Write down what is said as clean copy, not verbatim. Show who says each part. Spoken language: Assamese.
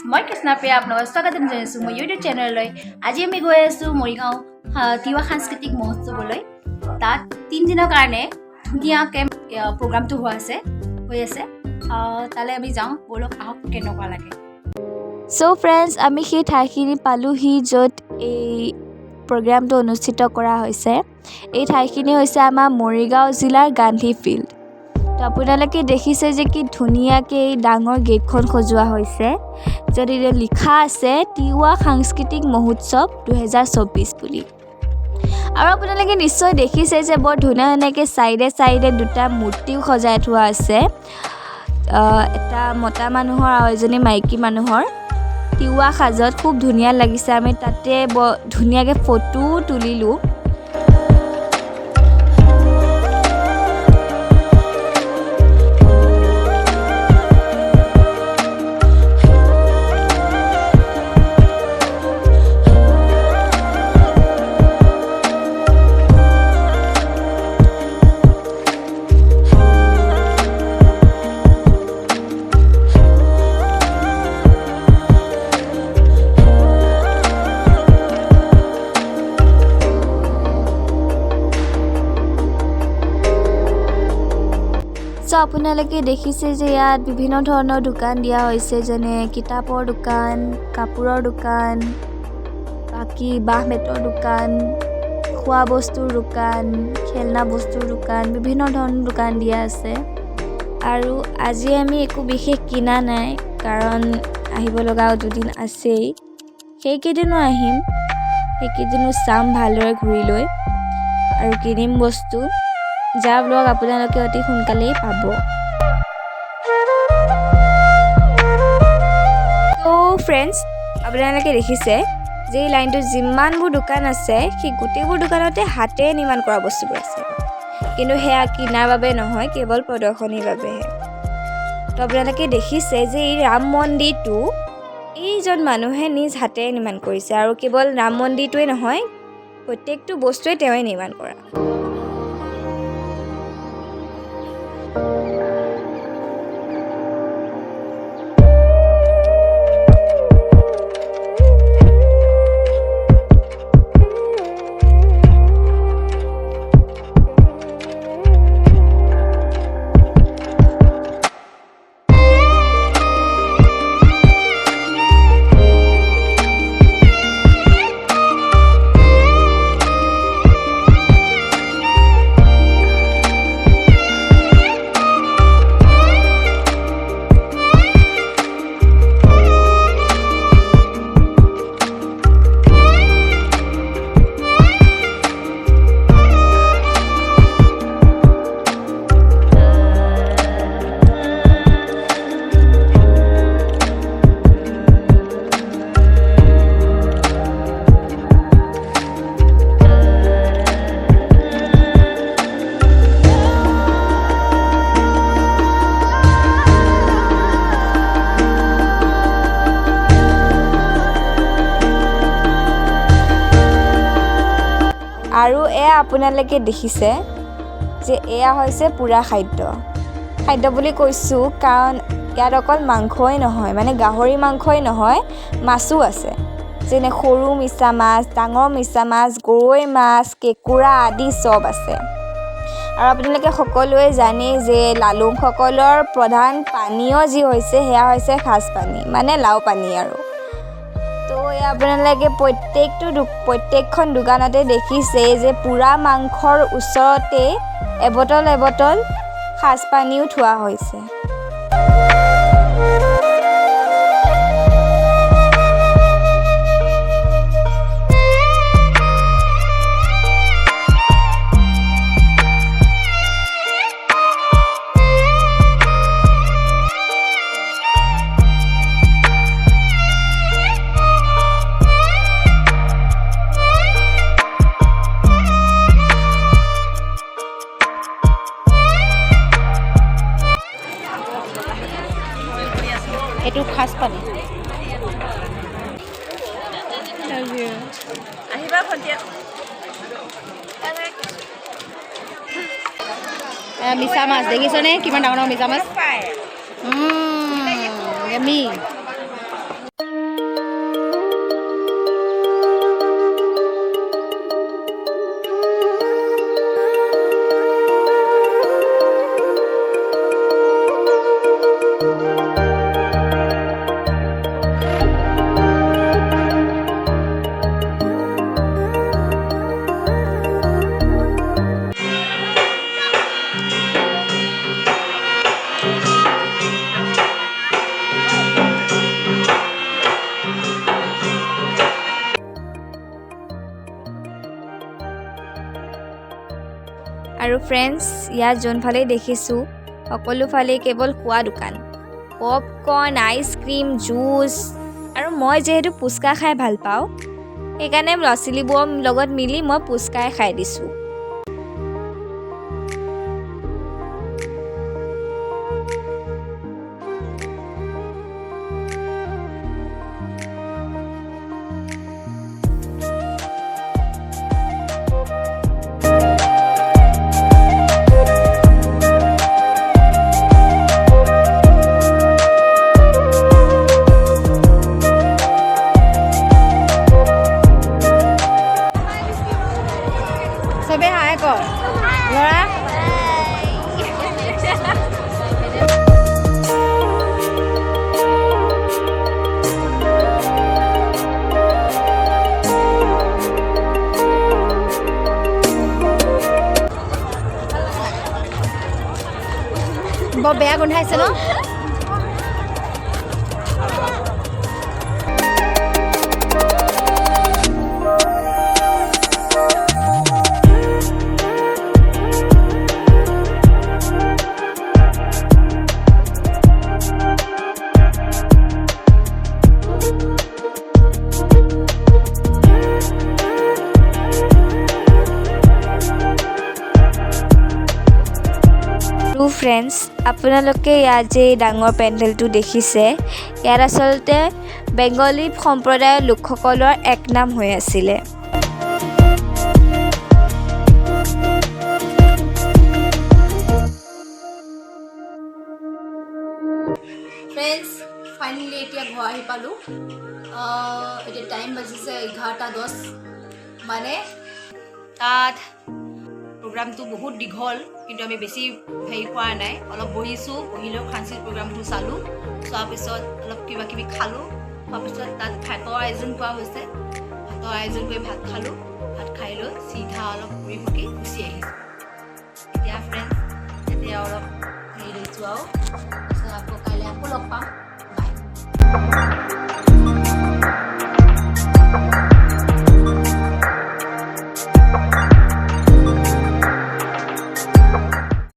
Speaker 1: মই Krishna Priya আপোনাক স্বাগতম জনাইছো মোৰ YouTube চেনেললৈ। আজি আমি গৈ আছো মৰিগাঁও তিৱা সাংস্কৃতিক মহোৎসৱলৈ। তাত 3 দিনৰ কাৰণে ধুনীয়াকৈ প্ৰগ্ৰামটো হৈ আছে। তালৈ আমি যাওঁ, বলক আহক কেনেকুৱা লাগে।
Speaker 2: সো ফ্ৰেণ্ডছ, আমি সেই ঠাইখিনি পালোহি য'ত এই প্ৰগ্ৰামটো অনুষ্ঠিত কৰা হৈছে। এই ঠাইখিনি হৈছে আমাৰ মৰিগাঁও জিলাৰ গান্ধী ফিল্ড। তো আপোনালোকে দেখিছে যে কি ধুনীয়াকৈ এই ডাঙৰ গেটখন সজোৱা হৈছে, য'ত এতিয়া লিখা আছে তিৱা সাংস্কৃতিক মহোৎসৱ 2024 বুলি। আৰু আপোনালোকে নিশ্চয় দেখিছে যে বৰ ধুনীয়াকৈ চাইডে দুটা মূৰ্তিও সজাই থোৱা আছে। এটা মতা মানুহৰ আৰু এজনী মাইকী মানুহৰ তিৱা সাজত খুব ধুনীয়া লাগিছে। আমি তাতে বৰ ধুনীয়াকৈ ফটো তুলিলোঁ। চ' আপোনালোকে দেখিছে যে ইয়াত বিভিন্ন ধৰণৰ দোকান দিয়া হৈছে, যেনে কিতাপৰ দোকান, কাপোৰৰ দোকান, বাকী বাঁহ বেতৰ দোকান, খোৱা বস্তুৰ দোকান, খেলনা বস্তুৰ দোকান, বিভিন্ন ধৰণৰ দোকান দিয়া আছে। আৰু আজি আমি একো বিশেষ কিনা নাই, কাৰণ আহিব লগা দুদিন আছেই। সেইকেইদিনো আহিম, সেইকেইদিনো চাম ভালদৰে ঘূৰি লৈ আৰু কিনিম বস্তু। যাৰ ব্লগ আপোনালোকে অতি সোনকালেই পাব। তো ফ্ৰেণ্ডছ, আপোনালোকে দেখিছে যে এই লাইনটোত যিমানবোৰ দোকান আছে, সেই গোটেইবোৰ দোকানতে হাতেৰে নিৰ্মাণ কৰা বস্তুবোৰ আছে, কিন্তু সেয়া কিনাৰ বাবে নহয়, কেৱল প্ৰদৰ্শনীৰ বাবেহে। তো আপোনালোকে দেখিছে যে এই ৰাম মন্দিৰটো এইজন মানুহে নিজ হাতেৰে নিৰ্মাণ কৰিছে, আৰু কেৱল ৰাম মন্দিৰটোৱে নহয়, প্ৰত্যেকটো বস্তুৱে তেওঁৱে নিৰ্মাণ কৰা। আৰু এয়া আপোনালোকে দেখিছে যে এয়া হৈছে পুৰা খাদ্য বুলি কৈছোঁ, কাৰণ ইয়াত অকল মাংসই নহয়, মানে গাহৰি মাংসই নহয়, মাছো আছে, যেনে সৰু মিছা মাছ, ডাঙৰ মিছা মাছ, গৰৈ মাছ, কেঁকুৰা আদি চব আছে। আৰু আপোনালোকে সকলোৱে জানে যে লালুংসকলৰ প্ৰধান পানীয় যি হৈছে, সেয়া হৈছে সাজপানী, মানে লাও পানী। আৰু তো আপোনালোকে প্ৰত্যেকখন দোকানতে দেখিছে যে পুৰা মাংসৰ ওচৰতে এবটল সাজপানীও থোৱা হৈছে।
Speaker 1: এইটো সাজপানী। আহিবা ভণ্টিয়া। মিছা মাছ দেখিছনে, কিমান ডাঙৰ ডাঙৰ মিছা মাছ। আমি
Speaker 2: আৰু ফ্ৰেণ্ডছ ইয়াত যোনফালে দেখিছোঁ সকলোফালে কেৱল খোৱা দোকান পপকৰ্ণ আইচক্ৰীম জুচ আৰু মই যিহেতু পুচকা খাই ভাল পাওঁ সেইকাৰণে ল'ৰা ছোৱালীবোৰৰ লগত মিলি মই পুচকাই খাই দিছোঁ
Speaker 1: চবে হাই কৰ ল'ৰা বৰ বেয়া গোন্ধাইছে ন
Speaker 2: ফ্ৰেণ্ডছ আপোনালোকে ইয়াত যে ডাঙৰ পেণ্ডেলটো দেখিছে ইয়াত আচলতে বেংগলী সম্প্ৰদায়ৰ লোকসকলৰ এক নাম হৈ আছিলে
Speaker 1: ফ্ৰেণ্ডছ ফাইনেলি এতিয়া ঘৰ আহি পালোঁ এতিয়া টাইম বাজিছে 11:10 মানে তাত প্ৰগ্ৰামটো বহুত দীঘল কিন্তু আমি বেছি হেৰি কৰা নাই অলপ বহিছোঁ বহিলেও সাংস্কৃতিক প্ৰগ্ৰামটো চালোঁ চোৱাৰ পিছত অলপ কিবা কিবি খালোঁ খোৱাৰ পিছত তাত ভাতৰ আয়োজন কৰা হৈছে ভাতৰ আয়োজন কৰি ভাত খালোঁ ভাত খাই লৈ চিধা অলপ ঘূৰি ফুকি গুচি আহিছোঁ এতিয়া ফ্ৰেণ্ডছ এতিয়া অলপ হেৰি লৈছোঁ আৰু তাৰপিছত আকৌ কাইলৈ আকৌ লগ পাম